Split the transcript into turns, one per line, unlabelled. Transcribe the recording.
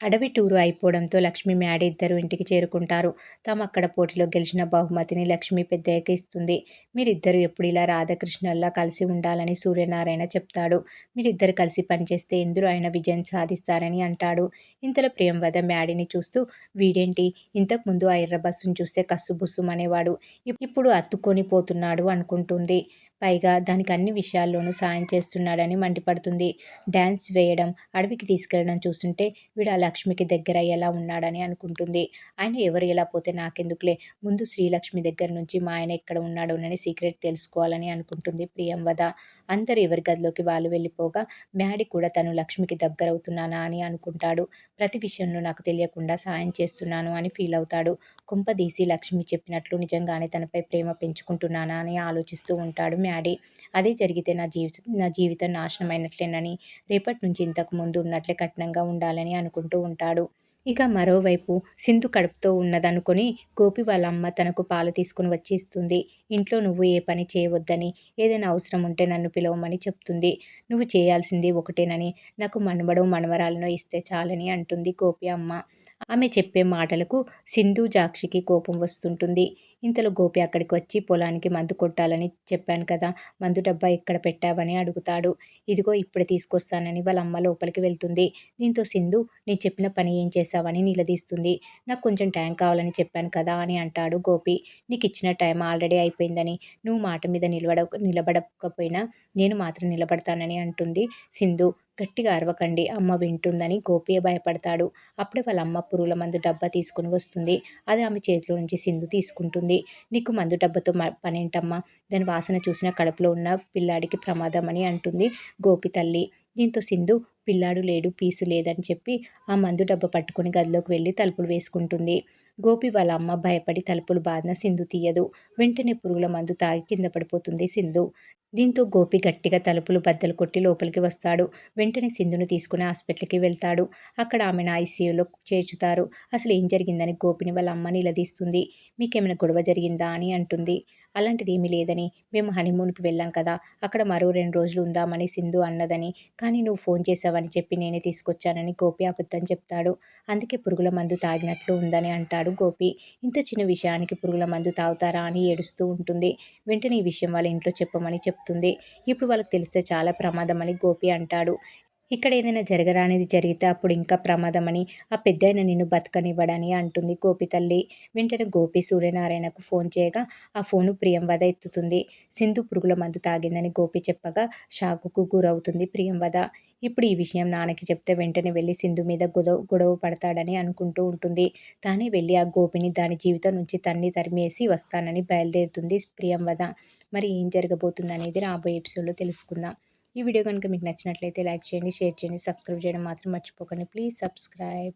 అడవి tour అయిపోవడంతో Lakshmi, Maddy ఇద్దరూ ఇంటికి చేరుకుంటారు. తాము అక్కడ పోటీలో గెలిచిన బహుమతిని లక్ష్మి పెద్దయ్యాక ఇస్తుంది. మీరిద్దరూ ఎప్పుడు ఇలా రాధాకృష్ణల్లా కలిసి ఉండాలని సూర్యనారాయణ చెప్తాడు. మీరిద్దరు కలిసి పనిచేస్తే ఎందులో అయినా విజయం సాధిస్తారని అంటాడు. ఇంతలో ప్రియంవద మ్యాడీని చూస్తూ, వీడేంటి ఇంతకుముందు ఆ ఎర్ర బస్సును చూస్తే కస్సుబుస్సుమనేవాడు, ఇప్పుడు అత్తుకొని పోతున్నాడు అనుకుంటుంది. పైగా దానికి అన్ని విషయాల్లోనూ సాయం చేస్తున్నాడని మండిపడుతుంది. డాన్స్ వేయడం, అడవికి తీసుకెళ్లడం చూస్తుంటే వీడు ఆ లక్ష్మికి దగ్గరయ్యేలా ఉన్నాడని అనుకుంటుంది. ఆయన ఎవరు ఎలా పోతే నాకెందుకులే, ముందు శ్రీలక్ష్మి దగ్గర నుంచి మా ఆయన ఎక్కడ ఉన్నాడోనని సీక్రెట్ తెలుసుకోవాలని అనుకుంటుంది ప్రియంవద. అందరూ ఎవరి గదిలోకి వాళ్ళు వెళ్ళిపోగా మ్యాడీ కూడా తను లక్ష్మికి దగ్గరవుతున్నానా అని అనుకుంటాడు. ప్రతి విషయంలో నాకు తెలియకుండా సాయం చేస్తున్నాను అని ఫీల్ అవుతాడు. కొంపదీసి లక్ష్మి చెప్పినట్లు నిజంగానే తనపై ప్రేమ పెంచుకుంటున్నానా అని ఆలోచిస్తూ ఉంటాడు మ్యాడీ. అదే జరిగితే నా జీవితం నాశనమైనట్లేనని, రేపటి నుంచి ఇంతకు ముందు ఉన్నట్లే కఠినంగా ఉండాలని అనుకుంటూ ఉంటాడు. ఇక మరోవైపు సింధు కడుపుతో ఉన్నదనుకొని గోపి వాళ్ళ అమ్మ తనకు పాలు తీసుకుని వచ్చి ఇస్తుంది. ఇంట్లో నువ్వు ఏ పని చేయవద్దని, ఏదైనా అవసరం ఉంటే నన్ను పిలవమని చెప్తుంది. నువ్వు చేయాల్సింది ఒకటేనని, నాకు మనవడో మనవరాలనో ఇస్తే చాలని అంటుంది గోపి అమ్మ. ఆమె చెప్పే మాటలకు సింధు, జాక్షికి కోపం వస్తుంటుంది. ఇంతలో గోపి అక్కడికి వచ్చి, పొలానికి మందు కొట్టాలని చెప్పాను కదా, మందు డబ్బా ఎక్కడ పెట్టావని అడుగుతాడు. ఇదిగో ఇప్పుడే తీసుకొస్తానని వాళ్ళ అమ్మ లోపలికి వెళ్తుంది. దీంతో సింధు, నేను చెప్పిన పని ఏం చేశావని నిలదీస్తుంది. నాకు కొంచెం టైం కావాలని చెప్పాను కదా అని అంటాడు గోపి. నీకు ఇచ్చిన టైం ఆల్రెడీ అయిపోయిందని, నువ్వు మాట మీద నిలబడకపోయినా నేను మాత్రం నిలబడతానని అంటుంది సింధు. గట్టిగా అరవకండి, అమ్మ వింటుందని గోపి భయపడతాడు. అప్పుడే వాళ్ళ అమ్మ పురుగుల మందు డబ్బా తీసుకుని వస్తుంది. అది ఆమె చేతిలో నుంచి సింధు తీసుకుంటుంది. నీకు మందు డబ్బాతో పనేంటమ్మా, దాని వాసన చూసిన కడుపులో ఉన్న పిల్లాడికి ప్రమాదం అని అంటుంది గోపి తల్లి. దీంతో సింధు, పిల్లాడు లేడు, పీసు లేదని చెప్పి ఆ మందు డబ్బా పట్టుకుని గదిలోకి వెళ్ళి తలుపులు వేసుకుంటుంది. గోపి వాళ్ళ అమ్మ భయపడి తలుపులు బాధిన సింధు తీయదు. వెంటనే పురుగుల మందు తాగి కింద పడిపోతుంది సింధు. దీంతో గోపి గట్టిగా తలుపులు బద్దలు కొట్టి లోపలికి వస్తాడు. వెంటనే సింధును తీసుకుని హాస్పిటల్కి వెళ్తాడు. అక్కడ ఆమెను ఐసీయూలో చేర్చుతారు. అసలు ఏం జరిగిందని గోపిని వాళ్ళ అమ్మ నిలదీస్తుంది. మీకేమైనా గొడవ జరిగిందా అని అంటుంది. అలాంటిది ఏమీ లేదని, మేము హనీమూన్కి వెళ్ళాం కదా, అక్కడ మరో 2 రోజులు ఉందామని సింధు అన్నదని, కానీ నువ్వు ఫోన్ చేసావని చెప్పి నేనే తీసుకొచ్చానని గోపి అబద్ధం చెప్తాడు. అందుకే పురుగుల మందు తాగినట్లు ఉందని అంటాడు గోపి. ఇంత చిన్న విషయానికి పురుగుల మందు తాగుతారా అని ఏడుస్తూ ఉంటుంది. వెంటనే ఈ విషయం వాళ్ళ ఇంట్లో చెప్పమని చెప్తుంది. ఇప్పుడు వాళ్ళకి తెలిస్తే చాలా ప్రమాదమని గోపి అంటాడు. ఇక్కడ ఏదైనా జరగరానిది జరిగితే అప్పుడు ఇంకా ప్రమాదమని, ఆ పెద్దాయన నిన్ను బతకనివ్వడని అంటుంది గోపి తల్లి. వెంటనే గోపి సూర్యనారాయణకు ఫోన్ చేయగా ఆ ఫోను ప్రియంవద ఎత్తుతుంది. సింధు పురుగుల మందు తాగిందని గోపి చెప్పగా షాకుకు గురవుతుంది ప్రియంవద. ఇప్పుడు ఈ విషయం నాన్నకి చెప్తే వెంటనే వెళ్ళి సింధు మీద గొడవ పడతాడని అనుకుంటూ ఉంటుంది. తానే వెళ్ళి ఆ గోపిని దాని జీవితం నుంచి తరిమేసి వస్తానని బయలుదేరుతుంది ప్రియంవద. మరి ఏం జరగబోతుందనేది రాబోయే ఎపిసోడ్లో తెలుసుకుందాం. ఈ వీడియో కనుక మీకు నచ్చినట్లయితే లైక్ చేయండి, షేర్ చేయండి, సబ్స్క్రైబ్ చేయడం మాత్రం మర్చిపోకండి. Please subscribe.